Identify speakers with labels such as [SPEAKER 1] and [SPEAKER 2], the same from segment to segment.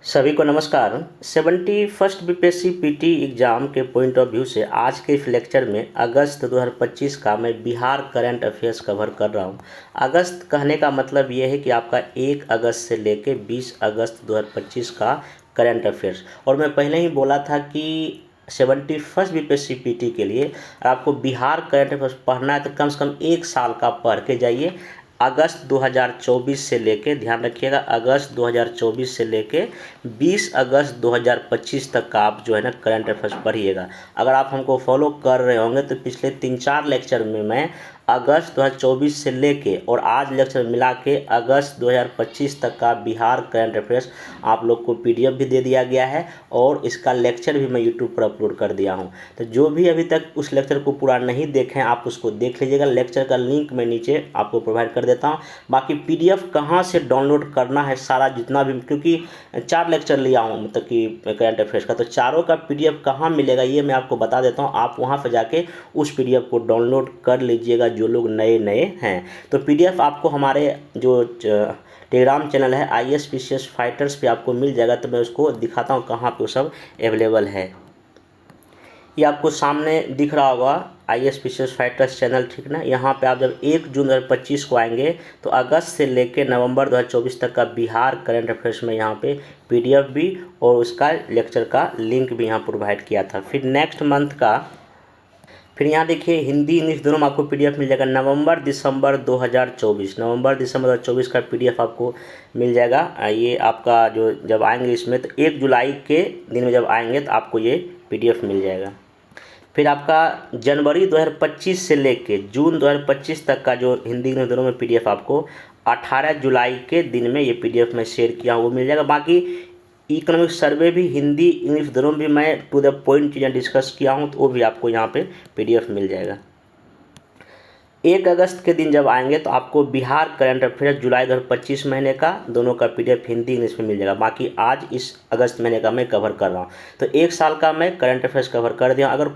[SPEAKER 1] सभी को नमस्कार। 71st बीपीएससी पीटी एग्ज़ाम के पॉइंट ऑफ व्यू से आज के इस लेक्चर में अगस्त 2025 का मैं बिहार करंट अफेयर्स कवर कर रहा हूं। अगस्त कहने का मतलब ये है कि आपका 1 अगस्त से लेके 20 अगस्त 2025 का करंट अफेयर्स। और मैं पहले ही बोला था कि 71st बीपीएससी पीटी के लिए आपको बिहार करंट अफेयर्स पढ़ना है तो कम से कम 1 साल का पढ़ के जाइए। अगस्त 2024 से लेके, ध्यान रखिएगा, अगस्त 2024 से लेके 20 अगस्त 2025 तक का आप जो है ना करंट अफेयर्स पढ़िएगा। अगर आप हमको फॉलो कर रहे होंगे तो पिछले 3-4 लेक्चर में मैं अगस्त 2024 से लेके और आज लेक्चर मिला के अगस्त 2025 तक का बिहार करंट अफेयर्स आप लोग को पीडीएफ भी दे दिया गया है और इसका लेक्चर भी मैं यूट्यूब पर अपलोड कर दिया हूं। तो जो भी अभी तक उस लेक्चर को पूरा नहीं देखें आप उसको देख लीजिएगा। लेक्चर का लिंक मैं नीचे आपको प्रोवाइड कर देता हूं। बाकी पीडीएफ कहां से डाउनलोड करना है सारा जितना भी, क्योंकि 4 लेक्चर लिया हूं मतलब कि करंट अफेयर्स का, तो चारों का पीडीएफ कहां मिलेगा ये मैं आपको बता देता हूं। आप वहां पर जाके उस पीडीएफ को डाउनलोड कर लीजिएगा जो लोग नए हैं। तो पीडीएफ आपको हमारे जो टेलीग्राम चैनल है ISPCS फाइटर्स पे आपको मिल जाएगा। तो मैं उसको दिखाता हूँ कहाँ पे वो सब अवेलेबल है। ये आपको सामने दिख रहा होगा ISPCS फाइटर्स चैनल, ठीक ना। यहाँ पे आप जब 1 जून 2025 को आएंगे तो अगस्त से लेके नवंबर 2024 तक का बिहार करंट अफेयर्स में यहाँ पे पीडीएफ भी और उसका लेक्चर का लिंक भी यहाँ प्रोवाइड किया था। फिर नेक्स्ट मंथ का, फिर यहाँ देखिए हिंदी इंग्लिश दोनों में आपको पीडीएफ मिल जाएगा। नवंबर दिसंबर 2024 का पीडीएफ आपको मिल जाएगा। ये आपका जो जब आएंगे इसमें तो 1 जुलाई के दिन में जब आएंगे तो आपको ये पीडीएफ मिल जाएगा। फिर आपका जनवरी 2025 से लेके जून 2025 तक का जो हिंदी इंग्लिश दोनों में पीडीएफ आपको 18 जुलाई के दिन में ये पीडीएफ मैं शेयर किया हूँ वो मिल जाएगा। बाकी इकोनॉमिक सर्वे भी हिंदी इंग्लिश दोनों भी मैं टू द पॉइंट चीज़ें डिस्कस किया हूँ तो वो भी आपको यहाँ पे पीडीएफ मिल जाएगा। 1 अगस्त के दिन जब आएंगे तो आपको बिहार करंट अफेयर्स जुलाई 2025 महीने का दोनों का पीडीएफ हिंदी इंग्लिश में मिल जाएगा। बाकी आज इस अगस्त महीने का मैं कवर कर रहा हूँ तो 1 साल का मैं करंट अफेयर्स कवर कर दिया। अगर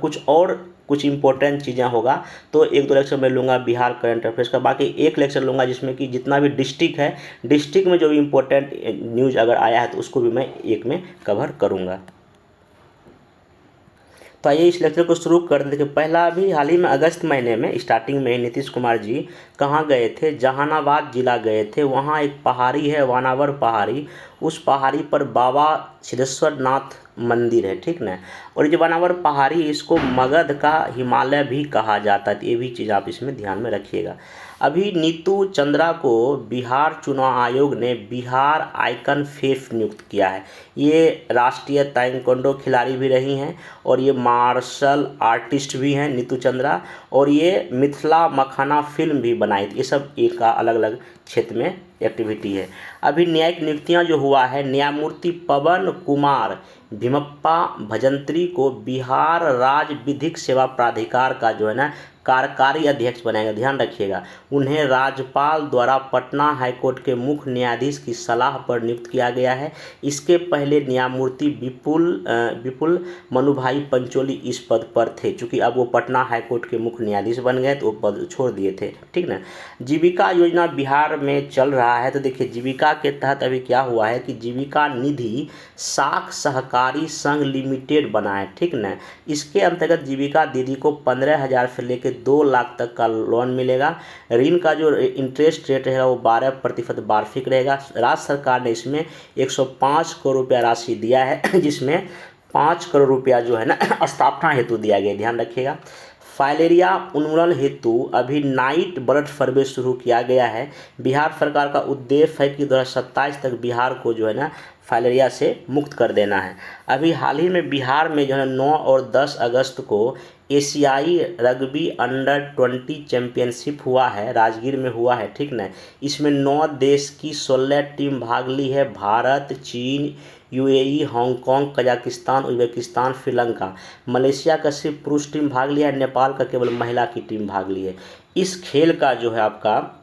[SPEAKER 1] कुछ इंपॉर्टेंट चीज़ें होगा तो 1-2 लेक्चर मैं लूँगा बिहार करंट अफेयर्स का। बाकी 1 लेक्चर लूँगा जिसमें कि जितना भी डिस्ट्रिक्ट है, डिस्ट्रिक्ट में जो भी इंपॉर्टेंट न्यूज़ अगर आया है तो उसको भी मैं एक में कवर करूँगा। तो आइए इस लेक्चर को शुरू कर देते। पहला अभी हाल ही में अगस्त महीने में स्टार्टिंग में नीतीश कुमार जी कहाँ गए थे, जहानाबाद जिला गए थे। वहाँ एक पहाड़ी है वानावर पहाड़ी, उस पहाड़ी पर बाबा सिद्धेश्वर नाथ मंदिर है, ठीक ना। और ये वानावर पहाड़ी इसको मगध का हिमालय भी कहा जाता है। ये भी चीज़ आप इसमें ध्यान में रखिएगा। अभी नीतू चंद्रा को बिहार चुनाव आयोग ने बिहार आइकन फेफ नियुक्त किया है। ये राष्ट्रीय ताइक्वांडो खिलाड़ी भी रही हैं और ये मार्शल आर्टिस्ट भी हैं नीतू चंद्रा, और ये मिथिला मखाना फिल्म भी बनाई थी। ये सब एक अलग अलग क्षेत्र में एक्टिविटी है। अभी न्यायिक नियुक्तियां जो हुआ है, न्यायमूर्ति पवन कुमार भीमप्पा भजंत्री को बिहार राज्य विधिक सेवा प्राधिकार का जो है ना कार्यकारी अध्यक्ष बनाएगा। ध्यान रखिएगा, उन्हें राज्यपाल द्वारा पटना हाईकोर्ट के मुख्य न्यायाधीश की सलाह पर नियुक्त किया गया है। इसके पहले न्यायमूर्ति विपुल मनुभाई पंचोली इस पद पर थे। चूँकि अब वो पटना हाईकोर्ट के मुख्य न्यायाधीश बन गए तो वो पद छोड़ दिए थे, ठीक ना। जीविका योजना बिहार में चल रहा है तो देखिए जीविका के तहत अभी क्या हुआ है कि जीविका निधि साख सहकारी संघ लिमिटेड बना है, ठीक ना। इसके अंतर्गत जीविका दीदी को 15,000 से लेकर 2 लाख तक का लोन मिलेगा। ऋण का जो इंटरेस्ट रेट है वो 12% वार्षिक रहेगा। राज्य सरकार ने इसमें 105 करोड़ रुपया राशि दिया है जिसमें 5 करोड़ रुपया जो है ना स्थापना हेतु दिया गया। ध्यान रखिएगा। फाइलेरिया उन्मूलन हेतु अभी नाइट ब्लड सर्वे शुरू किया गया है। बिहार सरकार का उद्देश्य है कि 2027 तक बिहार को जो है ना फाइलेरिया से मुक्त कर देना है। अभी हाल ही में बिहार में जो है 9 और 10 अगस्त को एशियाई रग्बी अंडर-20 चैंपियनशिप हुआ है, राजगीर में हुआ है, ठीक ना। इसमें 9 देश की 16 टीम भाग ली है। भारत, चीन, UAE, Hong Kong, Kazakhstan, Uzbekistan, Sri Lanka, Malaysia का सिर्फ पुरुष टीम भाग लिया है। नेपाल का केवल महिला की टीम भाग ली है। इस खेल का जो है आपका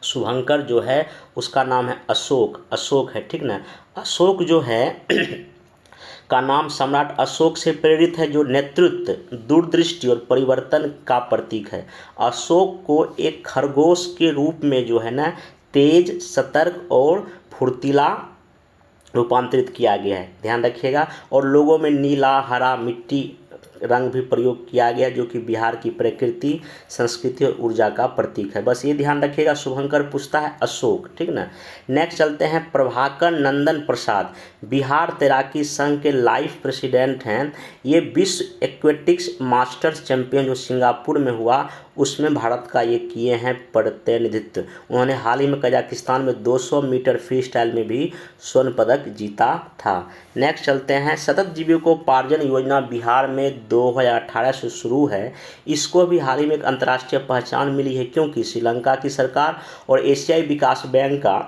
[SPEAKER 1] शुभंकर जो है उसका नाम है अशोक है, ठीक ना। अशोक जो है का नाम सम्राट अशोक से प्रेरित है जो नेतृत्व, दूरदृष्टि और परिवर्तन का प्रतीक है। अशोक को एक खरगोश के रूप में जो है ना तेज, सतर्क और फुर्तीला रूपांतरित किया गया है, ध्यान रखिएगा। और लोगों में नीला, हरा, मिट्टी रंग भी प्रयोग किया गया जो कि बिहार की प्रकृति, संस्कृति और ऊर्जा का प्रतीक है। बस ये ध्यान रखिएगा। शुभंकर पूछता है अशोक, ठीक ना। नेक्स्ट चलते हैं, प्रभाकर नंदन प्रसाद बिहार तैराकी संघ के लाइफ प्रेसिडेंट हैं। ये विश्व एक्वेटिक्स मास्टर्स चैंपियन जो सिंगापुर में हुआ उसमें भारत का ये किए हैं प्रतिनिधित्व। उन्होंने हाल ही में कजाकिस्तान में 200 मीटर फ्री स्टाइल में भी स्वर्ण पदक जीता था। नेक्स्ट चलते हैं, सतत जीविकोपार्जन योजना बिहार में 2018 से शुरू है। इसको भी हाल ही में एक अंतर्राष्ट्रीय पहचान मिली है क्योंकि श्रीलंका की सरकार और एशियाई विकास बैंक का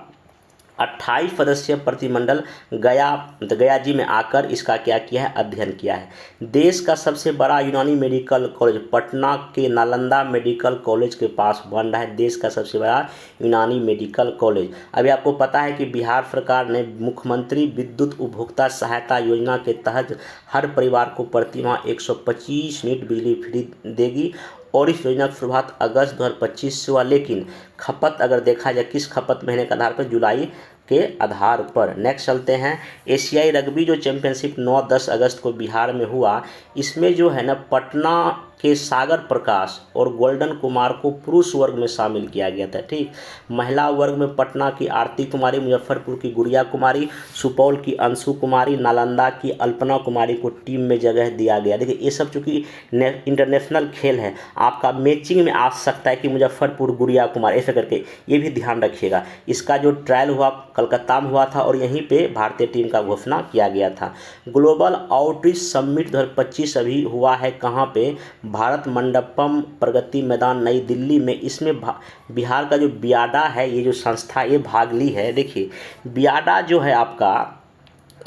[SPEAKER 1] 28 सदस्यीय प्रतिमंडल गया जी में आकर इसका क्या किया है, अध्ययन किया है। देश का सबसे बड़ा यूनानी मेडिकल कॉलेज पटना के नालंदा मेडिकल कॉलेज के पास बन रहा है देश का सबसे बड़ा यूनानी मेडिकल कॉलेज। अभी आपको पता है कि बिहार सरकार ने मुख्यमंत्री विद्युत उपभोक्ता सहायता योजना के तहत हर परिवार को प्रति माह 125 यूनिट बिजली फ्री देगी और इस योजना की शुरुआत अगस्त 2025 से हुआ, लेकिन खपत अगर देखा जाए किस खपत महीने के आधार पर, जुलाई के आधार पर। नेक्स्ट चलते हैं, एशियाई रग्बी जो चैंपियनशिप 9-10 अगस्त को बिहार में हुआ, इसमें जो है ना पटना के सागर प्रकाश और गोल्डन कुमार को पुरुष वर्ग में शामिल किया गया था, ठीक। महिला वर्ग में पटना की आरती कुमारी, मुजफ्फरपुर की गुड़िया कुमारी, सुपौल की अंशु कुमारी, नालंदा की अल्पना कुमारी को टीम में जगह दिया गया। देखिए ये सब चूँकि इंटरनेशनल खेल है, आपका मैचिंग में आ सकता है कि मुजफ्फरपुर गुड़िया कुमार ऐसे करके, ये भी ध्यान रखिएगा। इसका जो ट्रायल हुआ कलकत्ता में हुआ था और यहीं पे भारतीय टीम का घोषणा किया गया था। ग्लोबल आउटरीच समिट 2025 अभी हुआ है कहाँ पे, भारत मंडपम प्रगति मैदान नई दिल्ली में। इसमें बिहार का जो बियाडा है, ये जो संस्था ये भाग ली है। देखिए बियाडा जो है आपका,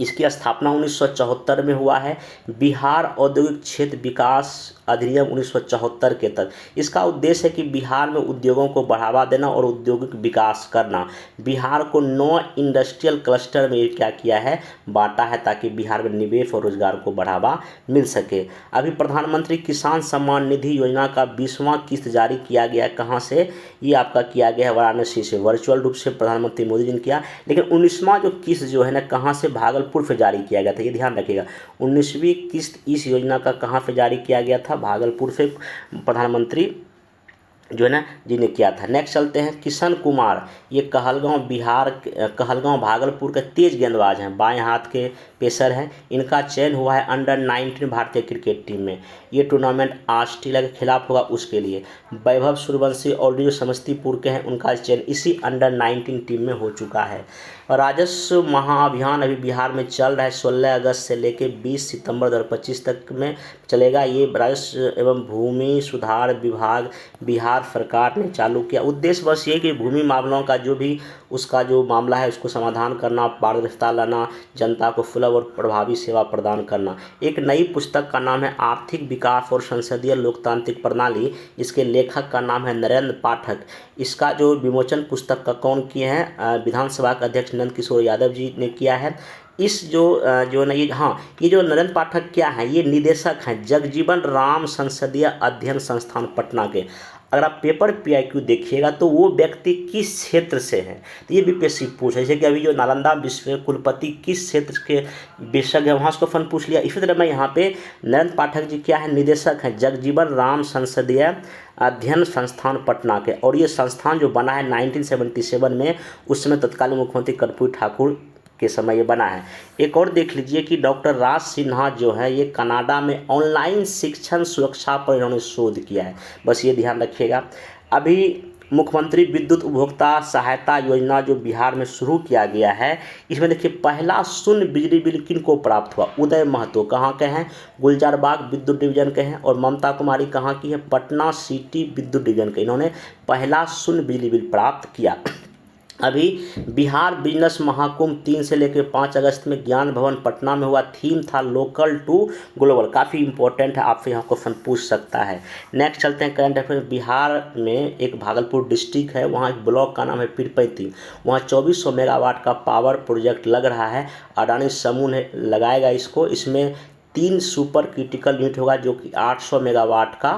[SPEAKER 1] इसकी स्थापना 1974 में हुआ है। बिहार औद्योगिक क्षेत्र विकास अधिनियम 1974 के तहत इसका उद्देश्य है कि बिहार में उद्योगों को बढ़ावा देना और औद्योगिक विकास करना। बिहार को 9 इंडस्ट्रियल क्लस्टर में क्या किया है, बांटा है ताकि बिहार में निवेश और रोजगार को बढ़ावा मिल सके। अभी प्रधानमंत्री किसान सम्मान निधि योजना का 20वां किस्त जारी किया गया, कहाँ से, ये आपका किया गया है वाराणसी से, वर्चुअल रूप से प्रधानमंत्री मोदी जी ने किया। लेकिन 19वां जो किस्त जो है ना कहाँ से, भागलपुर से जारी किया गया था, ये ध्यान रखिएगा। 19वीं किस्त इस योजना का कहाँ से जारी किया गया था, भागलपुर से प्रधानमंत्री जो है ना जी ने किया था। नेक्स्ट चलते हैं, किशन कुमार, ये कहलगांव भागलपुर के तेज गेंदबाज हैं, बाएं हाथ के पेसर हैं। इनका चयन हुआ है अंडर 19 भारतीय क्रिकेट टीम में। ये टूर्नामेंट ऑस्ट्रेलिया के खिलाफ होगा उसके लिए। वैभव सूर्यवंशी ऑलरेडी जो समस्तीपुर के हैं उनका चयन इसी अंडर 19 टीम में हो चुका है। और राजस्व महाअभियान अभी बिहार में चल रहा है, 16 अगस्त से लेकर 20 सितंबर 2025 तक में चलेगा। ये राजस्व एवं भूमि सुधार विभाग बिहार सरकार ने चालू किया। उद्देश्य बस ये कि भूमि मामलों का जो भी उसका जो मामला है उसको समाधान करना, पारदर्शिता लाना, जनता को सुलभ और प्रभावी सेवा प्रदान करना। एक नई पुस्तक का नाम है आर्थिक विकास और संसदीय लोकतांत्रिक प्रणाली, इसके लेखक का नाम है नरेंद्र पाठक। इसका जो विमोचन पुस्तक का कौन किए हैं, विधानसभा के अध्यक्ष नंद किशोर यादव जी ने किया है। इस जो ना ये जो नरेंद्र पाठक क्या है, ये निदेशक हैं जगजीवन राम संसदीय अध्ययन संस्थान पटना के। अगर आप पेपर PIQ देखिएगा तो वो व्यक्ति किस क्षेत्र से हैं, तो ये बीपीएससी पूछ है। जैसे कि अभी जो नालंदा विश्व कुलपति किस क्षेत्र के विशेषज्ञ है, वहाँ से क्वेश्चन पूछ लिया। इसी तरह मैं यहाँ पे नरेंद्र पाठक जी क्या है, निदेशक हैं जगजीवन राम संसदीय अध्ययन संस्थान पटना के। और ये संस्थान जो बना है 1977 में, उस समय तत्कालीन मुख्यमंत्री कर्पूरी ठाकुर के समय ये बना है। एक और देख लीजिए कि डॉक्टर राज सिन्हा जो है ये कनाडा में ऑनलाइन शिक्षण सुरक्षा पर इन्होंने शोध किया है, बस ये ध्यान रखिएगा। अभी मुख्यमंत्री विद्युत उपभोक्ता सहायता योजना जो बिहार में शुरू किया गया है, इसमें देखिए पहला शून्य बिजली बिल किन को प्राप्त हुआ, उदय महतो कहाँ के हैं, गुलजारबाग विद्युत डिवीजन के हैं। और ममता कुमारी कहाँ की है, पटना सिटी विद्युत डिवीजन के। इन्होंने पहला शून्य बिजली बिल प्राप्त किया। अभी बिहार बिजनेस महाकुंभ 3 से लेकर 5 अगस्त में ज्ञान भवन पटना में हुआ। थीम था लोकल टू ग्लोबल, काफ़ी इंपॉर्टेंट है, आपसे यहाँ क्वेश्चन पूछ सकता है। नेक्स्ट चलते हैं करंट अफेयर। बिहार में एक भागलपुर डिस्ट्रिक्ट है, वहाँ एक ब्लॉक का नाम है पीरपैंती। वहाँ 2400 मेगावाट का पावर प्रोजेक्ट लग रहा है, अडानी समूह ने लगाएगा इसको। इसमें 3 सुपर क्रिटिकल यूनिट होगा जो कि 800 मेगावाट का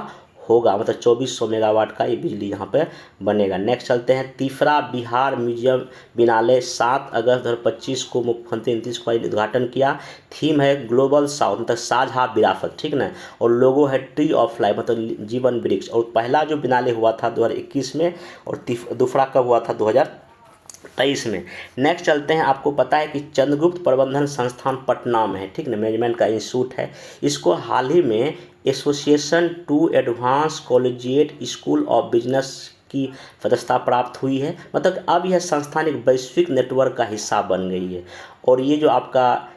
[SPEAKER 1] होगा, मतलब 2400 मेगावाट का ये बिजली यहाँ पे बनेगा। नेक्स्ट चलते हैं, तीसरा बिहार म्यूजियम बिनाले 7 अगस्त 2025 को मुख्यमंत्री नीतीश कुमार ने उद्घाटन किया। थीम है ग्लोबल साउथ, मतलब साझा विरासत, ठीक ना, और लोगो है ट्री ऑफ लाइफ, मतलब जीवन वृक्ष। और पहला जो बिनाले हुआ था 2021 में, और दूसरा कब हुआ था 2023 में। नेक्स्ट चलते हैं, आपको पता है कि चंद्रगुप्त प्रबंधन संस्थान पटना में है, ठीक ना, मैनेजमेंट का इंस्टीट्यूट है। इसको हाल ही में association to advance collegiate school of business की सदस्यता प्राप्त हुई है, मतलब अब यह संस्थान एक वैश्विक नेटवर्क का हिस्सा बन गई है। और ये जो आपका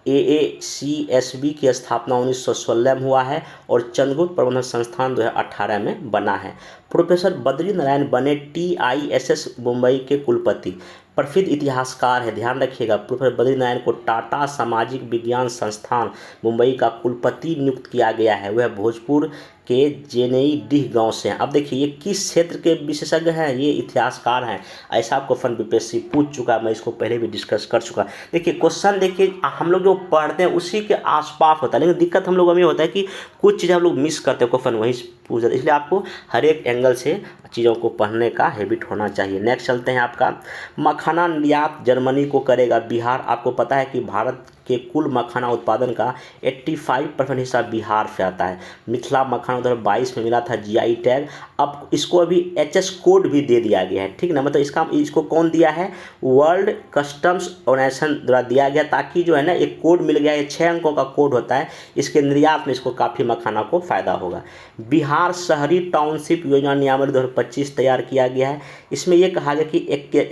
[SPEAKER 1] AACSB की स्थापना 1916 में हुआ है, और चंद्रगुप्त प्रबंधन संस्थान 2018 में बना है। प्रोफेसर बद्री नारायण बने TISS मुंबई के कुलपति। प्रसिद्ध इतिहासकार है, ध्यान रखिएगा, प्रोफेसर बद्री नारायण को टाटा सामाजिक विज्ञान संस्थान मुंबई का कुलपति नियुक्त किया गया है। वह भोजपुर के जेनेईडीह गांव से हैं। अब देखिए ये किस क्षेत्र के विशेषज्ञ हैं, ये इतिहासकार हैं। ऐसा क्वेश्चन बीपीएससी पूछ चुका, मैं इसको पहले भी डिस्कस कर चुका। देखिए क्वेश्चन, देखिए हम लोग जो पढ़ते हैं उसी के आसपास होता है, लेकिन दिक्कत हम लोग में होता है कि कुछ चीज़ें हम लोग मिस करते हैं, क्वेश्चन वहीं पूछ जाते, इसलिए आपको हर एक एंगल से चीज़ों को पढ़ने का हैबिट होना चाहिए। नेक्स्ट चलते हैं, आपका मखाना निर्यात जर्मनी को करेगा बिहार। आपको पता है कि भारत के कुल मखाना उत्पादन का 85% हिस्सा बिहार से आता है। मिथिला मखाना 2022 में मिला था GI टैग। अब इसको अभी HS कोड भी दे दिया गया है, ठीक ना, मतलब इसको कौन दिया है, वर्ल्ड कस्टम्स ऑर्गेनाइजेशन द्वारा दिया गया, ताकि जो है ना एक कोड मिल गया है, 6 अंकों का कोड होता है, इसके निर्यात में इसको काफ़ी मखाना को फायदा होगा। बिहार शहरी टाउनशिप योजना नियमावली 2025 तैयार किया गया है। इसमें यह कहा गया कि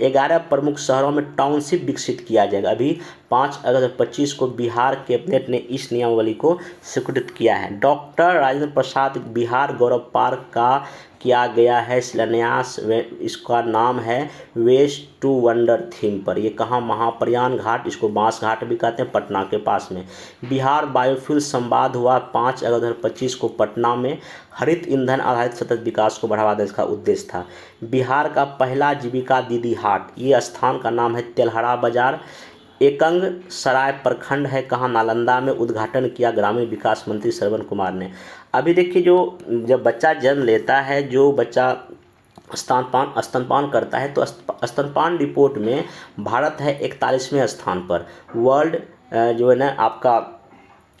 [SPEAKER 1] 11 प्रमुख शहरों में टाउनशिप विकसित किया जाएगा। अभी 5 अगस्त 2025 को बिहार कैबिनेट ने इस नियमावली को स्वीकृत किया है। डॉक्टर राजेंद्र प्रसाद बिहार गौरव पार्क का किया गया है शिलान्यास। इसका नाम है वेस्ट टू वंडर थीम पर। ये कहाँ, महाप्रयाण घाट, इसको बांस घाट भी कहते हैं, पटना के पास में। बिहार बायोफ्यूल संवाद हुआ 5 अगस्त 2025 को पटना में। हरित ईंधन आधारित सतत विकास को बढ़ावा देने का उद्देश्य था। बिहार का पहला जीविका दीदी हाट, ये स्थान का नाम है तेल्हरा बाजार। एकंग सराय प्रखंड है कहाँ, नालंदा में। उद्घाटन किया ग्रामीण विकास मंत्री श्रवण कुमार ने। अभी देखिए जब बच्चा जन्म लेता है, जो बच्चा स्तनपान करता है, तो स्तनपान रिपोर्ट में भारत है 41वें स्थान पर। वर्ल्ड जो है ना आपका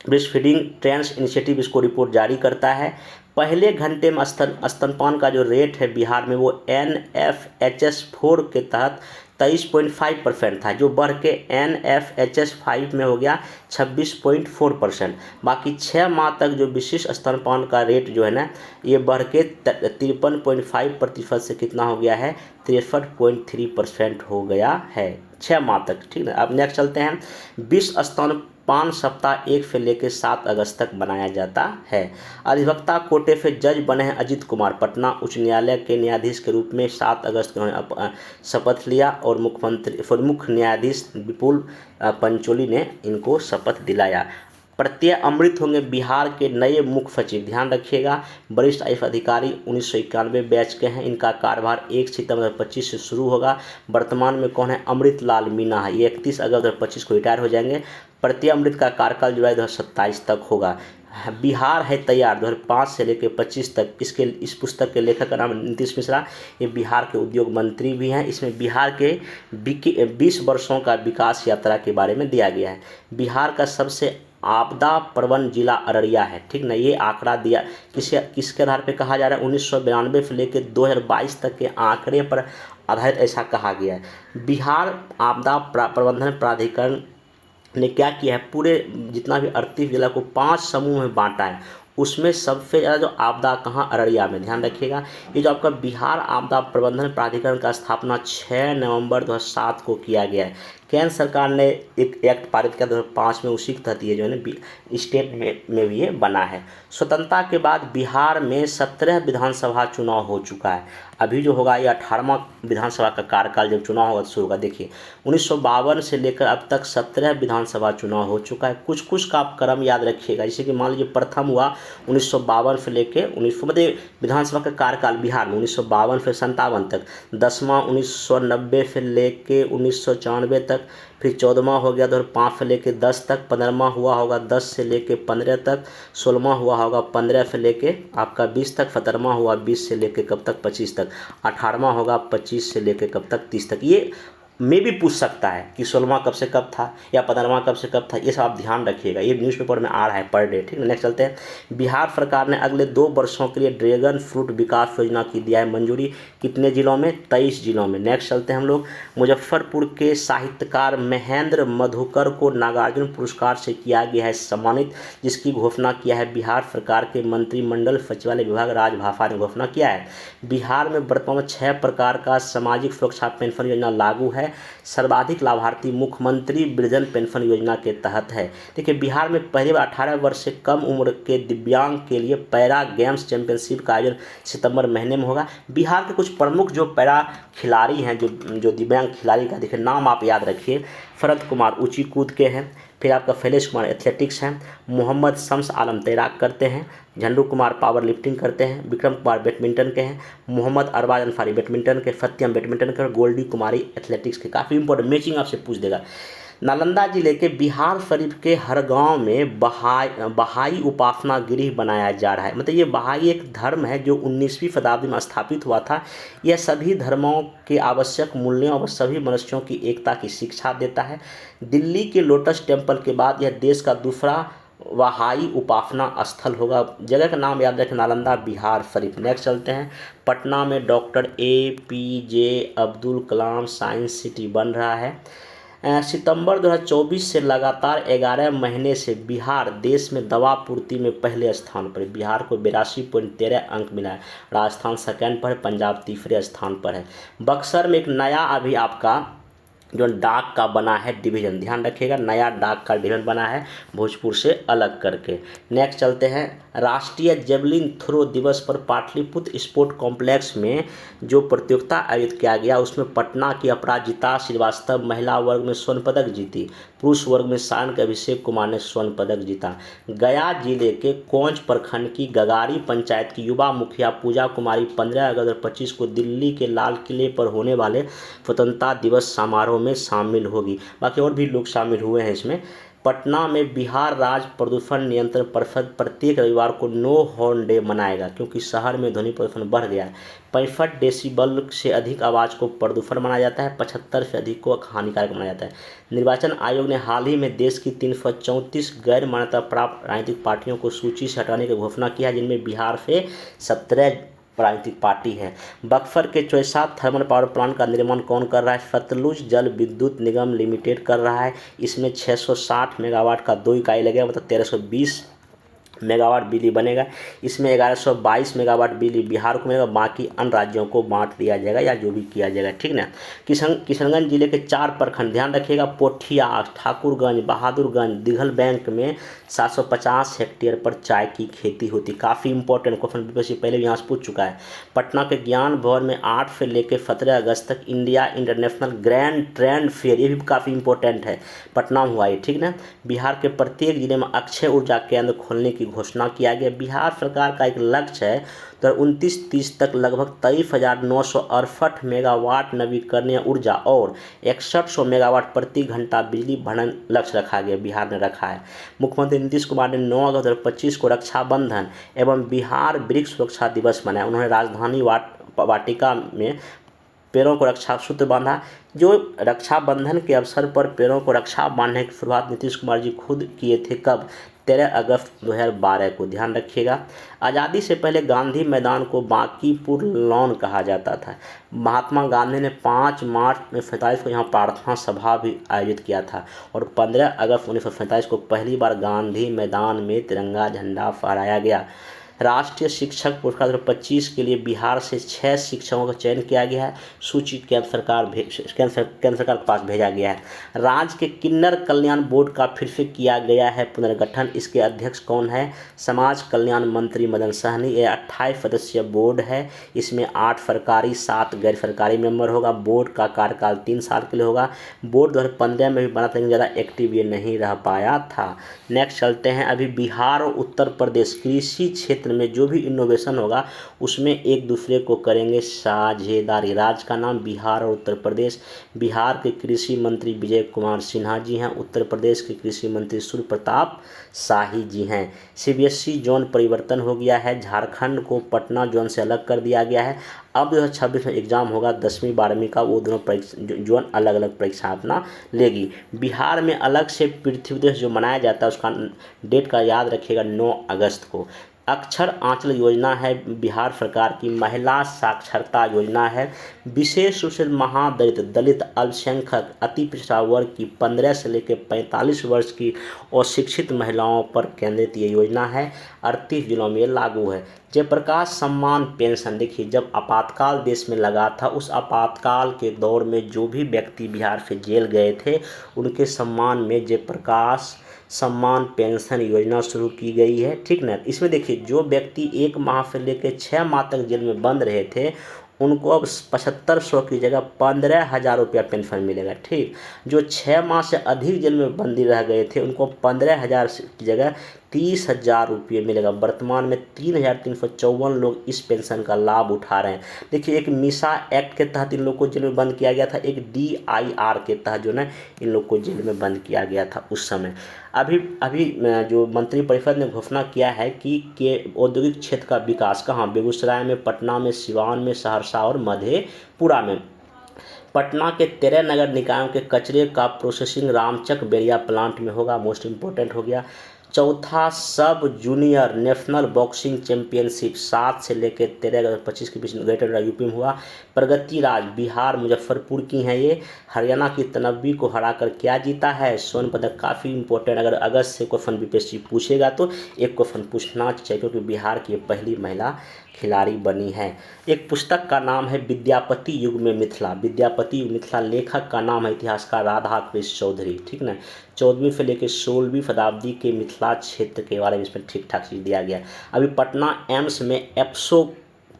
[SPEAKER 1] ब्रेस्ट फीडिंग ट्रेंड्स इनिशिएटिव इसको रिपोर्ट जारी करता है। पहले घंटे में स्तनपान का जो रेट है बिहार में, वो NFHS 4 के तहत 23.5% था, जो बढ़ के NFHS 5 में हो गया 26.4%। बाकी 6 माह तक जो विशिष्ट स्तनपान का रेट जो है ना, ये बढ़ के 53.5% से कितना हो गया है, 63.3% हो गया है 6 माह तक, ठीक है। अब नेक्स्ट चलते हैं, विश्व स्तनपान सप्ताह 1 से लेकर 7 अगस्त तक मनाया जाता है। अधिवक्ता कोटे से जज बने हैं अजित कुमार। पटना उच्च न्यायालय के न्यायाधीश के रूप में 7 अगस्त को शपथ लिया, और मुख्य न्यायाधीश विपुल पंचोली ने इनको शपथ दिलाया। प्रत्यय अमृत होंगे बिहार के नए मुख्य सचिव, ध्यान रखिएगा। वरिष्ठ IAS अधिकारी 1991 बैच के हैं। इनका कार्यभार 1 सितंबर 2025 से शुरू होगा। वर्तमान में कौन है, अमृत लाल मीणा है। ये 31 अगस्त 2025 को रिटायर हो जाएंगे। प्रत्यय अमृत का कार्यकाल जुलाई 2027 तक होगा। बिहार है तैयार 2005 से लेकर 25 तक। इस पुस्तक के लेखक का नाम नीतीश मिश्रा। ये बिहार के उद्योग मंत्री भी हैं। इसमें बिहार के 20 वर्षों का विकास यात्रा के बारे में दिया गया है। बिहार का सबसे आपदा प्रवण जिला अररिया है, ठीक ना। ये आंकड़ा दिया किसके आधार पे कहा जा रहा है, 1992 से लेकर 2022 तक के आंकड़े पर आधारित ऐसा कहा गया है। बिहार आपदा प्रबंधन प्राधिकरण ने क्या किया है, पूरे जितना भी 38 जिला को 5 समूह में बांटा है। उसमें सबसे ज़्यादा जो आपदा कहाँ, अररिया में, ध्यान रखिएगा। ये जो आपका बिहार आपदा प्रबंधन प्राधिकरण का स्थापना 6 नवंबर 2007 को किया गया है। केंद्र सरकार ने एक एक्ट पारित किया 2005 में, उसी के तहत ये जो है ना स्टेट में भी ये बना है। स्वतंत्रता के बाद बिहार में 17 विधानसभा चुनाव हो चुका है। अभी जो होगा ये 18वां विधानसभा का कार्यकाल जब चुनाव होगा शुरू होगा। देखिए 1952 से लेकर अब तक 17 विधानसभा चुनाव हो चुका है। कुछ का आप क्रम याद रखिएगा, जैसे कि मान लीजिए प्रथम हुआ 1952 से लेकर 1900 मतलब विधानसभा का कार्यकाल बिहार में 1952 से 57 तक। 10वां 1990 से लेकर 1994 तक। तक, फिर 14वां हो गया 2005 से लेके 10 तक, 15वां हुआ होगा 10 से लेके 15 तक, 16वां हुआ होगा 15 से लेके आपका 20 तक, 17वां हुआ 20 से लेके कब तक 25 तक, 18वां होगा 25 से लेके कब तक 30 तक। ये में भी पूछ सकता है कि 16वां कब से कब था या 15वां कब से कब था, ये सब आप ध्यान रखिएगा, ये न्यूज़पेपर में आ रहा है पर डे, ठीक है। नेक्स्ट चलते हैं। बिहार सरकार ने अगले 2 वर्षों के लिए ड्रैगन फ्रूट विकास योजना की दिया है मंजूरी, कितने जिलों में? 23 जिलों में। नेक्स्ट चलते हैं हम लोग। मुजफ्फरपुर के साहित्यकार महेंद्र मधुकर को नागार्जुन पुरस्कार से किया गया है सम्मानित, जिसकी घोषणा किया है बिहार सरकार के मंत्रिमंडल सचिवालय विभाग राजभाषा ने घोषणा किया है। बिहार में वर्तमान में 6 प्रकार का सामाजिक सुरक्षा पेंशन योजना लागू है। सर्वाधिक लाभार्थी मुख्यमंत्री वृद्धजन पेंशन योजना के तहत है। देखिए, बिहार में पहली बार 18 वर्ष से कम उम्र के दिव्यांग के लिए पैरा गेम्स चैंपियनशिप का आयोजन सितंबर महीने में होगा। बिहार के कुछ प्रमुख जो पैरा खिलाड़ी हैं, जो दिव्यांग खिलाड़ी का देखिए नाम आप याद रखिए। शरद कुमार ऊंची कूद के हैं, फिर आपका शैलेश कुमार एथलेटिक्स हैं, मोहम्मद शम्स आलम तैराक करते हैं, झंडू कुमार पावर लिफ्टिंग करते हैं, विक्रम कुमार बैडमिंटन के हैं, मोहम्मद अरबाज अंसारी बैडमिंटन के, सत्यम बैडमिंटन के, गोल्डी कुमारी एथलेटिक्स के। काफ़ी इंपॉर्टेंट मैचिंग आपसे पूछ देगा। नालंदा जिले के बिहार शरीफ के हर गांव में बहाई उपासना गृह बनाया जा रहा है। मतलब ये बहाई एक धर्म है जो 19वीं शताब्दी में स्थापित हुआ था। यह सभी धर्मों के आवश्यक मूल्यों और सभी मनुष्यों की एकता की शिक्षा देता है। दिल्ली के लोटस टेम्पल के बाद यह देश का दूसरा बहाई उपासना स्थल होगा। जगह का नाम याद रखें, नालंदा बिहार शरीफ। नेक्स्ट चलते हैं। पटना में doctor APJ Abdul Kalam science city बन रहा है। सितंबर 2024 से लगातार 11 महीने से बिहार देश में दवा पूर्ति में पहले स्थान पर है। बिहार को 82.13 अंक मिला है। राजस्थान सेकंड पर है, पंजाब तीसरे स्थान पर है। बक्सर में एक नया अभी आपका जो डाक का बना है डिवीज़न, ध्यान रखिएगा, नया डाक का डिवीज़न बना है भोजपुर से अलग करके। नेक्स्ट चलते हैं। राष्ट्रीय जेवलिन थ्रो दिवस पर पाटलिपुत्र स्पोर्ट कॉम्प्लेक्स में जो प्रतियोगिता आयोजित किया गया उसमें पटना की अपराजिता श्रीवास्तव महिला वर्ग में स्वर्ण पदक जीती। पुरुष वर्ग में सारण के अभिषेक कुमार ने स्वर्ण पदक जीता। गया जिले के कोंच प्रखंड की गगारी पंचायत की युवा मुखिया पूजा कुमारी 15 अगस्त 2025 को दिल्ली के लाल किले पर होने वाले स्वतंत्रता दिवस समारोह में शामिल होगी। बाकी और भी लोग शामिल हुए हैं इसमें। पटना में बिहार राज्य प्रदूषण नियंत्रण परिषद प्रत्येक रविवार को नो हॉर्न डे मनाएगा, क्योंकि शहर में ध्वनि प्रदूषण बढ़ गया है। 65 डेसिबल से अधिक आवाज़ को प्रदूषण माना जाता है, 75 से अधिक को हानिकारक माना जाता है। निर्वाचन आयोग ने हाल ही में देश की 334 गैर मान्यता प्राप्त राजनीतिक पार्टियों को सूची से हटाने की घोषणा की है, जिनमें बिहार से 17 राजनीतिक पार्टी है। बक्सर के चौसा थर्मल पावर प्लांट का निर्माण कौन कर रहा है? सतलुज जल विद्युत निगम लिमिटेड कर रहा है। इसमें 660 मेगावाट का 2 इकाई लगेगा, मतलब 1320 मेगावाट बिजली बनेगा। इसमें 1122 मेगावाट बिजली बिहार को मिलेगा, बाकी अन्य राज्यों को बांट दिया जाएगा या जो भी किया जाएगा, ठीक ना। किशनगंज जिले के 4 प्रखंड ध्यान रखिएगा, पोठिया, ठाकुरगंज, बहादुरगंज, दिघल बैंक में 750 हेक्टेयर पर चाय की खेती होती। काफ़ी इंपॉर्टेंट क्वेश्चन बीपीएससी पहले भी यहाँ से पूछ चुका है। पटना के ज्ञान भवन में 8 से लेकर 17 अगस्त तक India international grand trend fair, ये भी काफ़ी इंपॉर्टेंट है, पटना में हुआ है, ठीक ना। बिहार के प्रत्येक जिले में अक्षय ऊर्जा केंद्र खोलने की घोषणा किया गया। बिहार सरकार का एक लक्ष्य है 2029-30 तक लगभग 23,968 मेगावाट नवीकरणीय ऊर्जा और 6100 मेगावाट प्रति घंटा बिजली भरण लक्ष्य रखा गया, बिहार ने रखा है। मुख्यमंत्री नीतीश कुमार ने 9 अगस्त 2025 को रक्षाबंधन एवं बिहार वृक्ष सुरक्षा दिवस मनाया। उन्होंने राजधानी वाटिका में पेड़ों को रक्षा सूत्र बांधा। जो रक्षाबंधन के अवसर पर पेड़ों को रक्षा बांधने की शुरुआत नीतीश कुमार जी खुद किए थे, कब? 13 अगस्त 2012 को, ध्यान रखिएगा। आज़ादी से पहले गांधी मैदान को बांकीपुर लॉन कहा जाता था। महात्मा गांधी ने 5 मार्च 1947 को यहाँ प्रार्थना सभा भी आयोजित किया था और 15 अगस्त 1947 को पहली बार गांधी मैदान में तिरंगा झंडा फहराया गया। राष्ट्रीय शिक्षक पुरस्कार 2025 के लिए बिहार से 6 शिक्षकों का चयन किया गया है। सूची केंद्र सरकार के पास भेजा गया है। राज्य के किन्नर कल्याण बोर्ड का फिर से किया गया है पुनर्गठन। इसके अध्यक्ष कौन है? समाज कल्याण मंत्री मदन सहनी। ये 28 सदस्यीय बोर्ड है। इसमें 8 सरकारी 7 गैर सरकारी मेंबर होगा। बोर्ड का कार्यकाल 3 साल के लिए होगा। बोर्ड 2015 में भी बना था, लेकिन ज़्यादा एक्टिव ये नहीं रह पाया था। नेक्स्ट चलते हैं। अभी बिहार और उत्तर प्रदेश कृषि क्षेत्र क्षेत्र में जो भी इनोवेशन होगा उसमें एक दूसरे को करेंगे साझेदारी। राज्य का नाम बिहार और उत्तर प्रदेश। बिहार के कृषि मंत्री विजय कुमार सिन्हा जी हैं। उत्तर प्रदेश के कृषि मंत्री सूर्य प्रताप शाही जी हैं। सीबीएसई जोन परिवर्तन हो गया है। झारखंड को पटना जोन से अलग कर दिया गया है। अब 2026 में एग्ज़ाम होगा 10वीं 12वीं का, वो दोनों जोन अलग अलग परीक्षा अपना लेगी। बिहार में अलग से पृथ्वी दिवस जो मनाया जाता है उसका डेट का याद रखिएगा 9 अगस्त को। अक्षर आंचल योजना है बिहार सरकार की। महिला साक्षरता योजना है। विशेष रूप से महादलित, दलित, अल्पसंख्यक, अति पिछड़ा वर्ग की 15 से लेकर 45 वर्ष की अशिक्षित महिलाओं पर केंद्रित ये योजना है। 38 जिलों में लागू है। जयप्रकाश सम्मान पेंशन, देखिए जब आपातकाल देश में लगा था उस आपातकाल के दौर में जो भी व्यक्ति बिहार से जेल गए थे उनके सम्मान में जयप्रकाश सम्मान पेंशन योजना शुरू की गई है। ठीक ना। इसमें देखिए जो व्यक्ति 1 माह से लेकर 6 माह तक जेल में बंद रहे थे उनको अब 7500 की जगह 15,000 रुपया पेंशन मिलेगा। ठीक। जो 6 माह से अधिक जेल में बंदी रह गए थे उनको 15,000 की जगह 30,000 रुपये मिलेगा। वर्तमान में 3,354 लोग इस पेंशन का लाभ उठा रहे हैं। देखिए एक मिसा एक्ट के तहत इन लोग को जेल में बंद किया गया था। एक DIR के तहत जो है इन लोग को जेल में बंद किया गया था उस समय। अभी जो मंत्रिपरिषद ने घोषणा किया है कि औद्योगिक क्षेत्र का विकास कहाँ, बेगूसराय में, पटना में, सिवान में, सहरसा और मधेपुरा में। पटना के 13 नगर निकायों के कचरे का प्रोसेसिंग रामचक बेरिया प्लांट में होगा। मोस्ट इम्पोर्टेंट हो गया। चौथा सब जूनियर नेशनल बॉक्सिंग चैंपियनशिप 7 से लेकर 13 अगस्त 25 के बीच ग्रेटर नोएडा यूपी में हुआ। प्रगति राज बिहार मुजफ्फरपुर की हैं ये। हरियाणा की तनवी को हराकर क्या जीता है, स्वर्ण पदक। काफ़ी इंपॉर्टेंट, अगर अगस्त से क्वेश्चन बीपीएससी पूछेगा तो एक क्वेश्चन पूछना चाहिए क्योंकि बिहार की पहली महिला खिलाड़ी बनी है। एक पुस्तक का नाम है विद्यापति युग में मिथिला। विद्यापति युग मिथिला, लेखक का नाम है इतिहासकार राधा कृष्ण चौधरी। ठीक ना। 14वीं से लेकर 16वीं शताब्दी के मिथिला क्षेत्र के बारे में इसमें ठीक ठाक चीज़ दिया गया। अभी पटना एम्स में एप्सो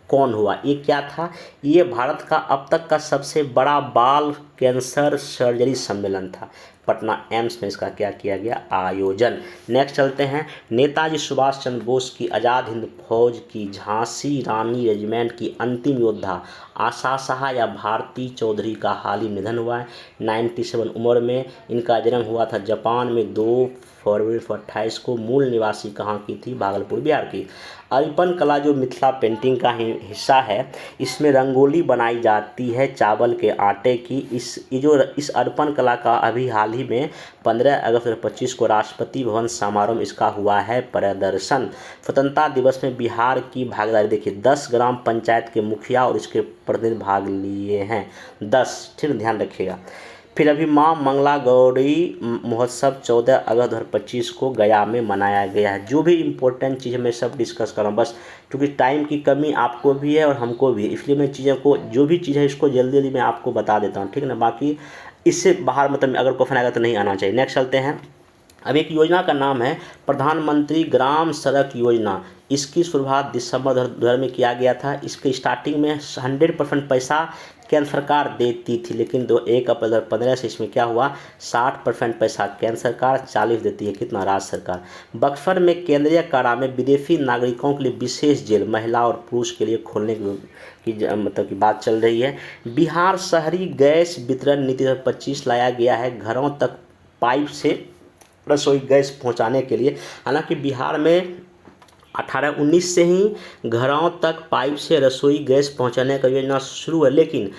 [SPEAKER 1] कौन हुआ, ये क्या था, ये भारत का अब तक का सबसे बड़ा बाल कैंसर सर्जरी सम्मेलन था। पटना एम्स में इसका क्या किया गया, आयोजन। नेक्स्ट चलते हैं। नेताजी सुभाष चंद्र बोस की आज़ाद हिंद फौज की झांसी रानी रेजिमेंट की अंतिम योद्धा आशा शाह या भारती चौधरी का हाल ही निधन हुआ है। 97 उम्र में इनका जन्म हुआ था जापान में 2 फरवरी 28 को। मूल निवासी कहाँ की थी, भागलपुर बिहार की। अर्पण कला जो मिथिला पेंटिंग का हिस्सा है, इसमें रंगोली बनाई जाती है चावल के आटे की। इस अर्पण कला का अभी हाल ही में 15 अगस्त 2025 को राष्ट्रपति भवन समारोह में इसका हुआ है प्रदर्शन। स्वतंत्रता दिवस में बिहार की भागीदारी देखिए 10 ग्राम पंचायत के मुखिया और इसके प्रतिनिधि भाग लिए हैं 10। ठीक, ध्यान रखिएगा। फिर अभी माँ मंगला गौरी महोत्सव 14 अगस्त 2025 को गया में मनाया गया है। जो भी इम्पोर्टेंट चीज़ मैं सब डिस्कस कर रहा हूँ, बस क्योंकि टाइम की कमी आपको भी है और हमको भी है, इसलिए मैं चीज़ों को जो भी चीज़ है इसको जल्दी जल्दी मैं आपको बता देता हूँ। ठीक है ना। बाकी इससे बाहर मतलब अगर क्वेश्चन आएगा तो नहीं आना चाहिए। नेक्स्ट चलते हैं। अब एक योजना का नाम है प्रधानमंत्री ग्राम सड़क योजना। इसकी शुरुआत दिसंबर 2000 में किया गया था। इसके स्टार्टिंग में 100% पैसा केंद्र सरकार देती थी, लेकिन 1 अप्रैल 2015 से इसमें क्या हुआ, 60% पैसा केंद्र सरकार, 40 देती है कितना, राज्य सरकार। बक्सर में केंद्रीय कारा में विदेशी नागरिकों के लिए विशेष जेल महिला और पुरुष के लिए खोलने की मतलब की बात चल रही है। बिहार शहरी गैस वितरण नीति 2025 लाया गया है घरों तक पाइप से रसोई गैस पहुंचाने के लिए। हालांकि बिहार में 18-19 से ही घरों तक पाइप से रसोई गैस पहुंचाने का योजना शुरू है, लेकिन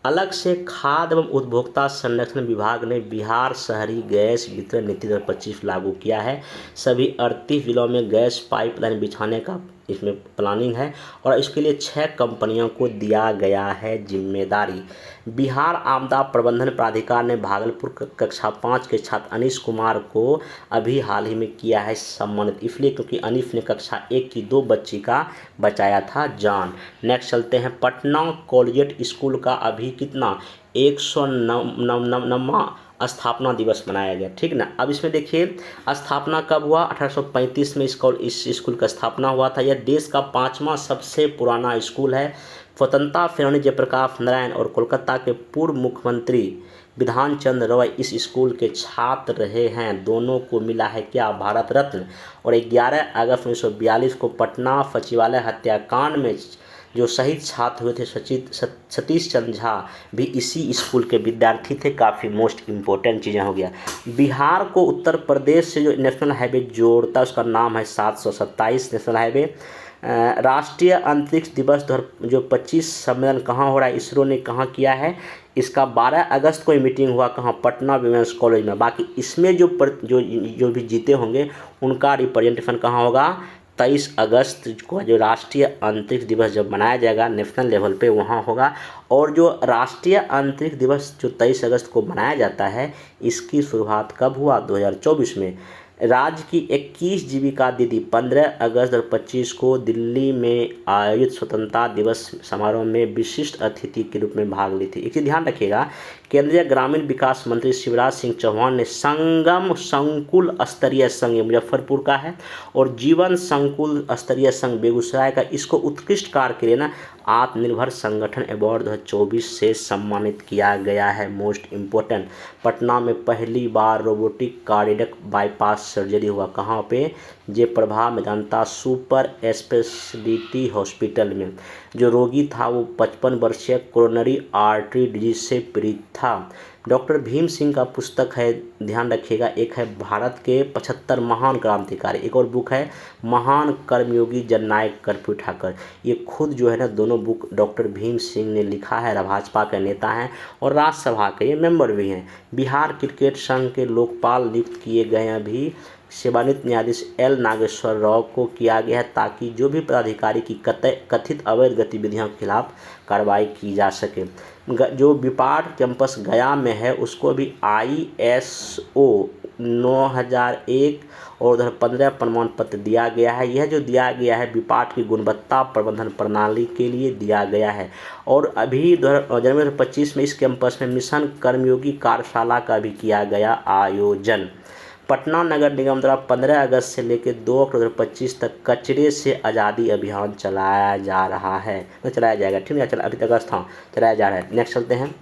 [SPEAKER 1] अलग से खाद्य एवं उपभोक्ता संरक्षण विभाग ने बिहार शहरी गैस वितरण नीति 2025 लागू किया है। सभी 38 जिलों में गैस पाइपलाइन बिछाने का इसमें प्लानिंग है और इसके लिए 6 कंपनियों को दिया गया है जिम्मेदारी। बिहार आपदा प्रबंधन प्राधिकार ने भागलपुर कक्षा 5 के छात्र अनीश कुमार को अभी हाल ही में किया है सम्मानित, इसलिए क्योंकि अनीश ने कक्षा 1 की 2 बच्ची का बचाया था जान। नेक्स्ट चलते हैं। पटना कॉलेजिएट स्कूल का अभी कितना 109वां स्थापना दिवस मनाया गया। ठीक ना। अब इसमें देखिए स्थापना कब हुआ, 1835 में इस स्कूल का स्थापना हुआ था। यह देश का 5वां सबसे पुराना स्कूल है। स्वतंत्रता सेनानी जयप्रकाश नारायण और कोलकाता के पूर्व मुख्यमंत्री विधान चंद्र रॉय इस स्कूल के छात्र रहे हैं। दोनों को मिला है क्या, भारत रत्न। और 11 अगस्त 1942 को पटना सचिवालय हत्याकांड में जो शहीद छात्र हुए थे सतीश चंद्र झा भी इसी स्कूल के विद्यार्थी थे। काफ़ी मोस्ट इम्पोर्टेंट चीज़ें हो गया। बिहार को उत्तर प्रदेश से जो नेशनल हाईवे जोड़ता है उसका नाम है 727 नेशनल हाईवे। राष्ट्रीय अंतरिक्ष दिवस जो 25 सम्मेलन कहाँ हो रहा है, इसरो ने कहाँ किया है, इसका 12 अगस्त को मीटिंग हुआ कहाँ, पटना विमेंस कॉलेज में। बाकी इसमें जो भी जीते होंगे उनका रिप्रेजेंटेशन कहाँ होगा, 23 अगस्त को जो राष्ट्रीय अंतरिक्ष दिवस जब मनाया जाएगा नेशनल लेवल पे वहाँ होगा। और जो राष्ट्रीय अंतरिक्ष दिवस जो 23 अगस्त को मनाया जाता है इसकी शुरुआत कब हुआ, 2024 में। राज्य की 21 जीविका दीदी 15 अगस्त 2025 को दिल्ली में आयोजित स्वतंत्रता दिवस समारोह में विशिष्ट अतिथि के रूप में भाग ली थी। एक चीज़ ध्यान रखिएगा, केंद्रीय ग्रामीण विकास मंत्री शिवराज सिंह चौहान ने संगम संकुल स्तरीय संघ मुजफ्फरपुर का है और जीवन संकुल स्तरीय संघ बेगूसराय का, इसको उत्कृष्ट कार्य के लिए ना आत्मनिर्भर संगठन अवार्ड 2024 से सम्मानित किया गया है। मोस्ट इम्पोर्टेंट, पटना में पहली बार रोबोटिक कार्डियक बाईपास सर्जरी हुआ, कहाँ पे, Jayprabha Medanta super speciality hospital में। जो रोगी था वो 55 वर्षीय कोरोनरी आर्टरी डिजीज से पीड़ित था। डॉक्टर भीम सिंह का पुस्तक है, ध्यान रखिएगा, एक है भारत के 75 महान क्रांतिकारी, एक और बुक है महान कर्मयोगी जननायक कर्फ्यू ठाकर। ये खुद जो है ना दोनों बुक डॉक्टर भीम सिंह ने लिखा है, भाजपा के नेता हैं और राज्यसभा के ये मेंबर भी हैं। बिहार क्रिकेट संघ के लोकपाल नियुक्त किए गए हैं, अभी सेवानिवृत्त न्यायाधीश एल नागेश्वर राव को किया गया है ताकि जो भी पदाधिकारी की कथित अवैध गतिविधियों के खिलाफ कार्रवाई की जा सके। जो विपाट कैंपस गया में है उसको भी ISO 9001 और 2015 प्रमाण पत्र दिया गया है। यह जो दिया गया है विपाट की गुणवत्ता प्रबंधन प्रणाली के लिए दिया गया है। और अभी जनवरी 2025 में इस कैंपस में मिशन कर्मयोगी कार्यशाला का भी किया गया आयोजन। पटना नगर निगम द्वारा 15 अगस्त से लेकर 2 अक्टूबर 2025 तक कचरे से आज़ादी अभियान चलाया जा रहा है, चलाया जाएगा, ठीक है, चल अभी तक था चलाया जा रहा है। नेक्स्ट चलते हैं,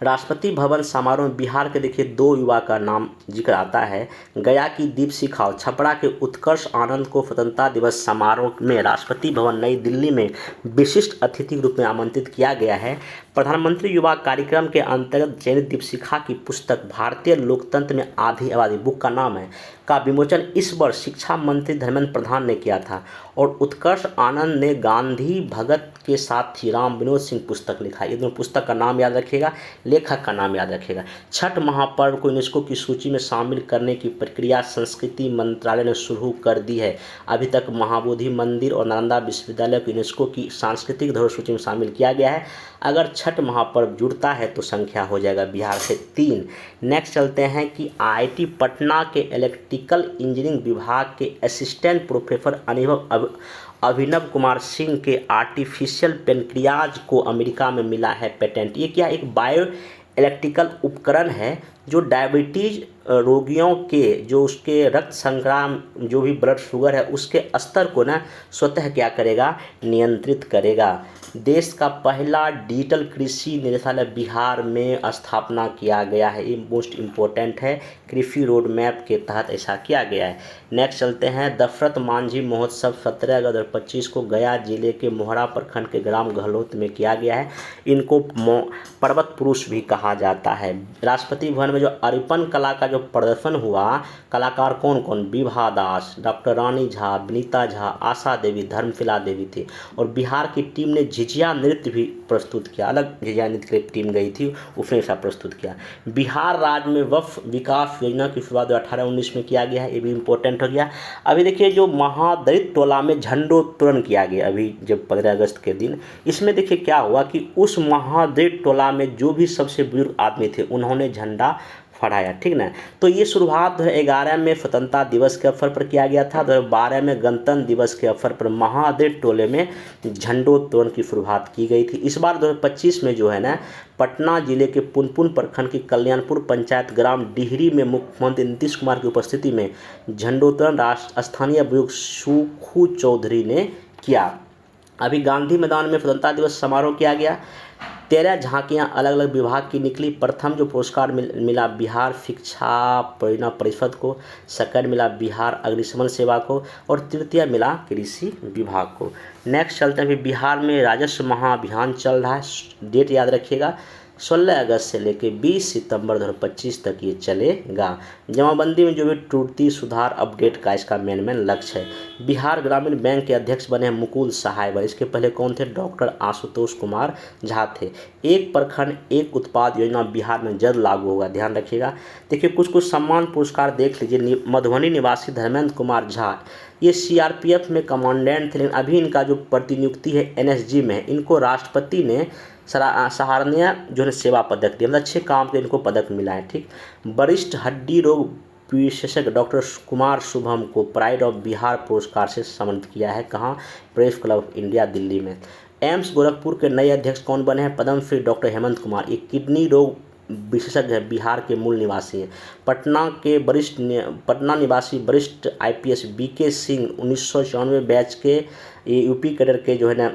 [SPEAKER 1] राष्ट्रपति भवन समारोह में बिहार के देखिए 2 युवा का नाम जिक्र आता है। गया की दीप सिखाओ, छपरा के उत्कर्ष आनंद को स्वतंत्रता दिवस समारोह में राष्ट्रपति भवन नई दिल्ली में विशिष्ट अतिथि के रूप में आमंत्रित किया गया है। प्रधानमंत्री युवा कार्यक्रम के अंतर्गत चयनित दीपशिखा की पुस्तक भारतीय लोकतंत्र में आधी आबादी, बुक का नाम है, का विमोचन इस वर्ष शिक्षा मंत्री धर्मेंद्र प्रधान ने किया था। और उत्कर्ष आनंद ने गांधी भगत के साथी राम विनोद सिंह पुस्तक लिखा। ये दोनों पुस्तक का नाम याद रखिएगा, लेखक का नाम याद रखिएगा। छठ महापर्व को यूनेस्को की सूची में शामिल करने की प्रक्रिया संस्कृति मंत्रालय ने शुरू कर दी है। अभी तक महाबोधि मंदिर और नालंदा विश्वविद्यालय को यूनेस्को की सांस्कृतिक धरोहर सूची में शामिल किया गया है। अगर छठ महापर्व जुड़ता है तो संख्या हो जाएगा बिहार से 3। नेक्स्ट चलते हैं कि IIT पटना के इलेक्ट्रिकल इंजीनियरिंग विभाग के असिस्टेंट प्रोफेसर अभिनव कुमार सिंह के आर्टिफिशियल पेनक्रियाज को अमेरिका में मिला है पेटेंट। ये क्या, एक बायो इलेक्ट्रिकल उपकरण है जो डायबिटीज़ रोगियों के जो उसके रक्त संक्राम जो भी ब्लड शुगर है उसके स्तर को ना स्वतः क्या करेगा, नियंत्रित करेगा। देश का पहला डिजिटल कृषि निदेशालय बिहार में स्थापना किया गया है। ये मोस्ट इम्पोर्टेंट है, कृषि रोड मैप के तहत ऐसा किया गया है। नेक्स्ट चलते हैं, दशरथ मांझी महोत्सव 17 अगस्त 2025 को गया जिले के मोहरा प्रखंड के ग्राम गहलोत में किया गया है। इनको पर्वत पुरुष भी कहा जाता है। राष्ट्रपति भवन में जो अरिपन कला का जो प्रदर्शन हुआ, कलाकार कौन कौन, विभा दास, डॉक्टर रानी झा, विनीता झा, आशा देवी, धर्मशिला देवी थी। और बिहार की टीम ने झिझिया नृत्य भी प्रस्तुत किया, अलग झिझिया नृत्य की टीम गई थी, उसने ऐसा प्रस्तुत किया। बिहार राज्य में वक्फ विकास योजना की शुरुआत 18-19 में किया गया है, ये भी इम्पोर्टेंट हो गया। अभी देखिए जो महादलित टोला में झंडोत्तोलन किया गया अभी जब 15 अगस्त के दिन, इसमें देखिए क्या हुआ कि उस महादलित टोला में जो भी सबसे बुजुर्ग आदमी थे उन्होंने झंडा फहराया, ठीक ना। तो ये शुरुआत 2011 में स्वतंत्रता दिवस के अवसर पर किया गया था। 2012 में गणतंत्र दिवस के अवसर पर महादलित टोले में झंडोत्तोलन की शुरुआत की गई थी। इस बार 2025 में जो है ना पटना जिले के पुनपुन प्रखंड की कल्याणपुर पंचायत ग्राम डिहरी में मुख्यमंत्री नीतीश कुमार की उपस्थिति में झंडोत्तोलन स्थानीय बुजुर्ग सुखू चौधरी ने किया। अभी गांधी मैदान में स्वतंत्रता दिवस समारोह किया गया। 13 झांकियां अलग अलग विभाग की निकली। प्रथम जो पुरस्कार मिला बिहार शिक्षा परियोजना परिषद को, सेकंड मिला बिहार अग्निशमन सेवा को और तृतीय मिला कृषि विभाग को। नेक्स्ट चलते हैं, बिहार में राजस्व महाअभियान चल रहा है। डेट याद रखिएगा, 16 अगस्त से लेकर 20 सितंबर 2025 तक ये चलेगा। जमाबंदी में जो भी त्रुटि सुधार अपडेट का इसका मेन लक्ष्य है। बिहार ग्रामीण बैंक के अध्यक्ष बने हैं मुकुल सहाय। इसके पहले कौन थे? डॉक्टर आशुतोष कुमार झा थे। एक प्रखंड एक उत्पाद योजना बिहार में जल्द लागू होगा, ध्यान रखिएगा। देखिए कुछ सम्मान पुरस्कार देख लीजिए। मधुबनी निवासी धर्मेंद्र कुमार झा, ये सीआरपीएफ में कमांडेंट थे, लेकिन अभी इनका जो प्रतिनियुक्ति है एनएसजी में है। इनको राष्ट्रपति ने सराहनीय जो है सेवा पदक दिया, मतलब अच्छे काम के इनको पदक मिला है। ठीक। वरिष्ठ हड्डी रोग विशेषज्ञ डॉक्टर कुमार शुभम को प्राइड ऑफ बिहार पुरस्कार से सम्मानित किया है। कहाँ? Press club of India Delhi में। एम्स गोरखपुर के नए अध्यक्ष कौन बने हैं? पद्मश्री डॉक्टर हेमंत कुमार। ये किडनी रोग विशेषज्ञ है, बिहार के मूल निवासी हैं। पटना निवासी वरिष्ठ आईपीएस बीके सिंह 1994 बैच के ये यूपी कैडर के जो है ना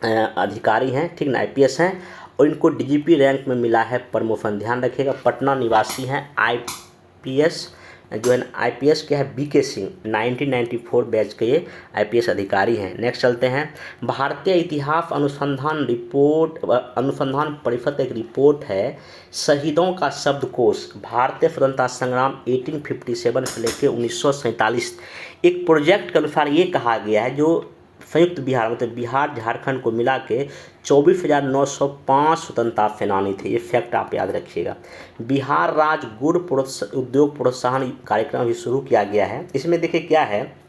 [SPEAKER 1] अधिकारी हैं, ठीक ना, आईपीएस हैं, और इनको डीजीपी रैंक में मिला है प्रमोशन, ध्यान रखिएगा। पटना निवासी हैं आईपीएस जो है ना, आईपीएस क्या है? बीके सिंह 1994 बैच के ये आईपीएस अधिकारी हैं। नेक्स्ट चलते हैं, भारतीय इतिहास अनुसंधान परिषद एक रिपोर्ट है, शहीदों का शब्दकोश भारतीय स्वतंत्रता संग्राम 1857 से लेकर 1947। एक प्रोजेक्ट के अनुसार ये कहा गया है जो संयुक्त बिहार मतलब बिहार झारखंड को मिला के 24,905 स्वतंत्रता सेनानी थे। ये फैक्ट आप याद रखिएगा। बिहार राज्य गुड़ उद्योग प्रोत्साहन कार्यक्रम भी शुरू किया गया है। इसमें देखिए क्या है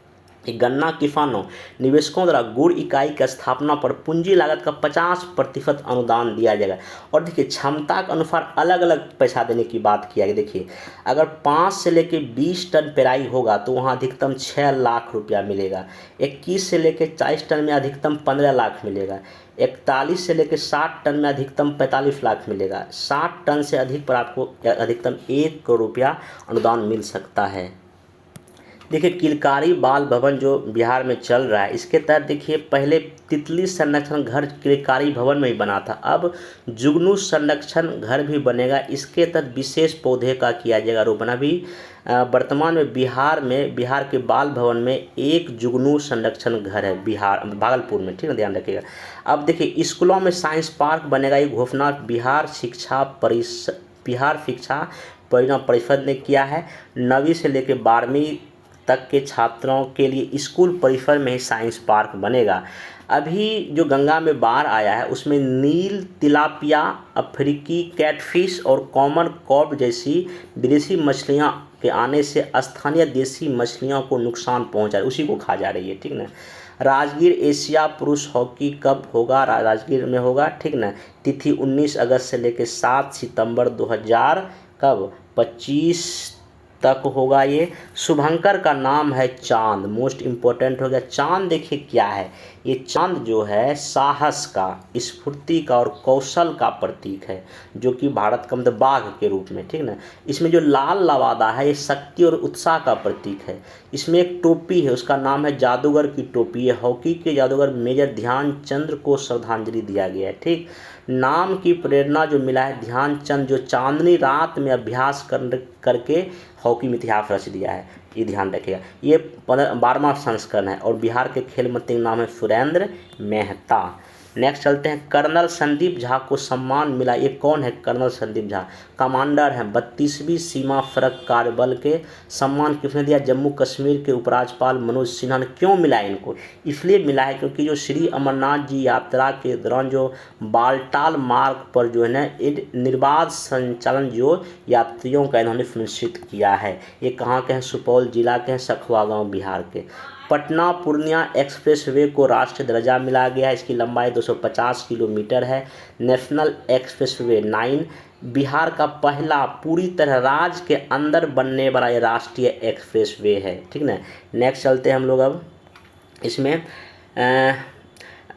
[SPEAKER 1] कि गन्ना किसानों निवेशकों द्वारा गुड़ इकाई की स्थापना पर पूंजी लागत का 50% अनुदान दिया जाएगा। और देखिए क्षमता के अनुसार अलग अलग पैसा देने की बात किया गया। देखिए अगर 5 से लेकर 20 टन पेराई होगा तो वहाँ अधिकतम 6 लाख रुपया मिलेगा। 21 से लेकर 40 टन में अधिकतम 15 लाख मिलेगा। 41 से लेकर 60 टन में अधिकतम 45 लाख मिलेगा। 60 टन से अधिक पर आपको अधिकतम 1 करोड़ रुपया अनुदान मिल सकता है। देखिए किलकारी बाल भवन जो बिहार में चल रहा है, इसके तहत देखिए पहले तितली संरक्षण घर किलकारी भवन में ही बना था, अब जुगनू संरक्षण घर भी बनेगा। इसके तहत विशेष पौधे का किया जाएगा रोपण। अभी वर्तमान में बिहार के बाल भवन में एक जुगनू संरक्षण घर है भागलपुर में, ठीक है, ध्यान रखिएगा। अब देखिए स्कूलों में साइंस पार्क बनेगा, ये घोषणा बिहार शिक्षा परियोजना परिषद ने किया है। 9वीं से लेकर 12वीं तक के छात्रों के लिए स्कूल परिसर में ही साइंस पार्क बनेगा। अभी जो गंगा में बाढ़ आया है उसमें नील तिलापिया, अफ्रीकी कैटफिश और कॉमन कॉर्ब जैसी विदेशी मछलियां के आने से स्थानीय देसी मछलियों को नुकसान पहुंचा रहा है, उसी को खा जा रही है, ठीक ना। राजगीर एशिया पुरुष हॉकी कप होगा, राजगीर में होगा, ठीक ना। तिथि 19 अगस्त से लेकर 7 सितंबर 2025 तक होगा। ये शुभंकर का नाम है चांद, मोस्ट इम्पोर्टेंट हो गया। चांद देखिए क्या है, ये चांद जो है साहस का, स्फूर्ति का और कौशल का प्रतीक है, जो कि भारत का मतलब बाघ के रूप में, ठीक ना। इसमें जो लाल लवादा है ये शक्ति और उत्साह का प्रतीक है। इसमें एक टोपी है, उसका नाम है जादूगर की टोपी। ये हॉकी के जादूगर मेजर ध्यानचंद्र को श्रद्धांजलि दिया गया है, ठीक। नाम की प्रेरणा जो मिला है ध्यानचंद, जो चांदनी रात में अभ्यास करके हॉकी में इतिहास रच दिया है, ये ध्यान रखिएगा। ये 12वां संस्करण है और बिहार के खेल मंत्री का नाम है सुरेंद्र मेहता। नेक्स्ट चलते हैं, कर्नल संदीप झा को सम्मान मिला। ये कौन है? कर्नल संदीप झा कमांडर हैं 32वीं सीमा सड़क कार्यबल के। सम्मान किसने दिया? जम्मू कश्मीर के उपराज्यपाल मनोज सिन्हा ने। क्यों मिला इनको? इसलिए मिला है क्योंकि जो श्री अमरनाथ जी यात्रा के दौरान जो बालटाल मार्ग पर जो है ना निर्बाध संचालन जो यात्रियों का इन्होंने सुनिश्चित किया है। ये कहाँ के हैं? सुपौल जिला के हैं, सखुआ गाँव बिहार के। पटना पूर्णिया एक्सप्रेसवे को राष्ट्रीय दर्जा मिला गया है। इसकी लंबाई 250 किलोमीटर है। नेशनल एक्सप्रेसवे 9 बिहार का पहला पूरी तरह राज्य के अंदर बनने वाला ये राष्ट्रीय एक्सप्रेसवे है, ठीक ना। नेक्स्ट चलते हैं हम लोग अब इसमें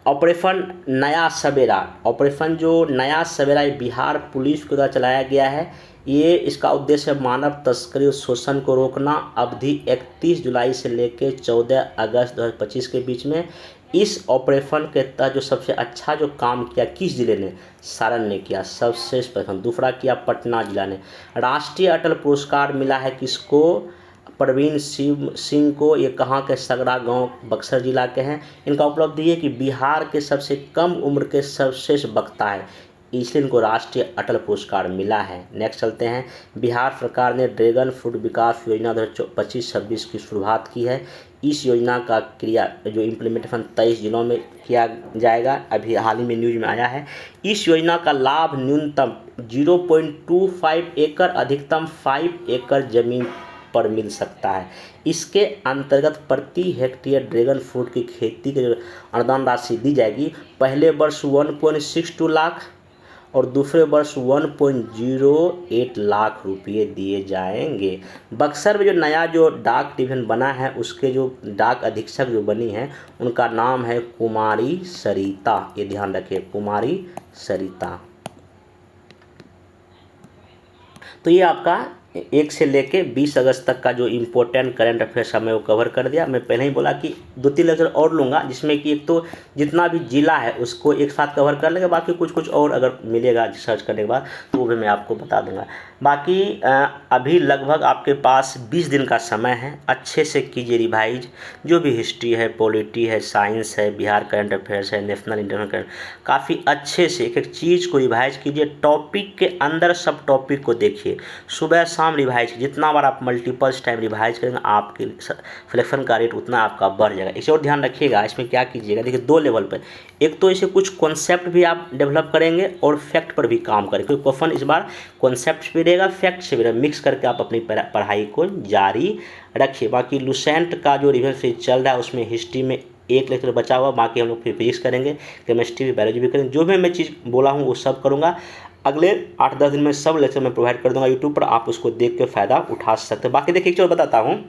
[SPEAKER 1] ऑपरेशन नया सवेरा। ऑपरेशन जो नया सवेरा बिहार पुलिस के द्वारा चलाया गया है। ये इसका उद्देश्य मानव तस्करी और शोषण को रोकना। अवधि 31 जुलाई से लेकर 14 अगस्त 2025 के बीच में। इस ऑपरेशन के तहत जो सबसे अच्छा जो काम किया किस जिले ने, सारण ने किया सर्वश्रेष्ठ प्रदर्शन। दूसरा किया पटना जिला ने। राष्ट्रीय अटल पुरस्कार मिला है किसको, प्रवीण सिंह को। ये कहाँ के, सगरा गांव बक्सर जिला के हैं। इनका उपलब्धि है कि बिहार के सबसे कम उम्र के सर्वश्रेष्ठ वक्ता है, इसलिए इनको राष्ट्रीय अटल पुरस्कार मिला है। नेक्स्ट चलते हैं, बिहार सरकार ने ड्रैगन फ्रूट विकास योजना 2025-26 की शुरुआत की है। इस योजना का क्रिया जो इम्प्लीमेंटेशन 23 जिलों में किया जाएगा, अभी हाल ही में न्यूज में आया है। इस योजना का लाभ न्यूनतम 0.25 एकड़ अधिकतम 5 एकड़ जमीन पर मिल सकता है। इसके अंतर्गत प्रति हेक्टेयर ड्रैगन फ्रूट की खेती के अनुदान राशि दी जाएगी। पहले वर्ष 1.62 लाख और दूसरे वर्ष 1.08 लाख रुपये दिए जाएंगे। बक्सर में जो नया जो डाक डिवीजन बना है, उसके जो डाक अधीक्षक जो बनी है, उनका नाम है कुमारी सरिता। ये ध्यान रखिए, कुमारी सरिता। तो ये आपका 1 से लेके 20 अगस्त तक का जो इम्पोर्टेंट करंट अफेयर्स है मैं वो कवर कर दिया। मैं पहले ही बोला कि 2-3 लेक्चर और लूँगा, जिसमें कि एक तो जितना भी जिला है उसको एक साथ कवर कर लेंगे, बाकी कुछ और अगर मिलेगा सर्च करने के बाद तो वो भी मैं आपको बता दूंगा। बाकी अभी लगभग आपके पास 20 दिन का समय है, अच्छे से कीजिए रिवाइज। जो भी हिस्ट्री है, पॉलिटी है, साइंस है, बिहार करंट अफेयर्स है, नेशनल इंटरनेशनल करंट, काफ़ी अच्छे से एक एक चीज़ को रिवाइज कीजिए। टॉपिक के अंदर सब टॉपिक को देखिए, सुबह शाम रिवाइज। जितना बार आप मल्टीपल्स टाइम रिवाइज करेंगे आपके सिलेक्शन का रेट उतना आपका बढ़ जाएगा। इसे और ध्यान रखिएगा, इसमें क्या कीजिएगा, देखिए 2 लेवल पर, एक तो इसे कुछ कॉन्सेप्ट भी आप डेवलप करेंगे और फैक्ट पर भी काम करेंगे, क्योंकि क्वेश्चन इस बार कॉन्सेप्ट भी रहेगा, फैक्ट से भी रहेगा, मिक्स करके आप अपनी पढ़ाई को जारी रखिए। बाकी लुसेंट का जो रिविजन से चल रहा है उसमें हिस्ट्री में 1 लेक्चर बचा हुआ, बाकी हम लोग फिर फिजिक्स करेंगे, केमिस्ट्री भी, बायोलॉजी भी करेंगे। जो भी मैं चीज़ बोला हूँ वो सब करूँगा। अगले 8-10 दिन में सब लेक्चर मैं प्रोवाइड कर दूंगा यूट्यूब पर, आप उसको देख के फ़ायदा उठा सकते हैं। बाकी देखिए एक चीज़ बताता हूँ,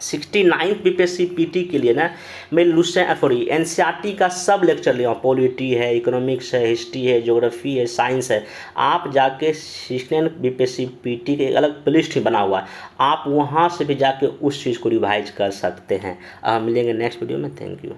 [SPEAKER 1] 69th बीपीएससी पीटी के लिए ना मैं एनसीईआरटी का सब लेक्चर लिया हूँ। पॉलिटी है, इकोनॉमिक्स है, हिस्ट्री है, ज्योग्राफी है, साइंस है। आप जाके 69th बीपीएससी पीटी के एक अलग प्लेलिस्ट ही बना हुआ है, आप वहाँ से भी जाके उस चीज़ को रिवाइज कर सकते हैं। अब मिलेंगे नेक्स्ट वीडियो में। Thank you.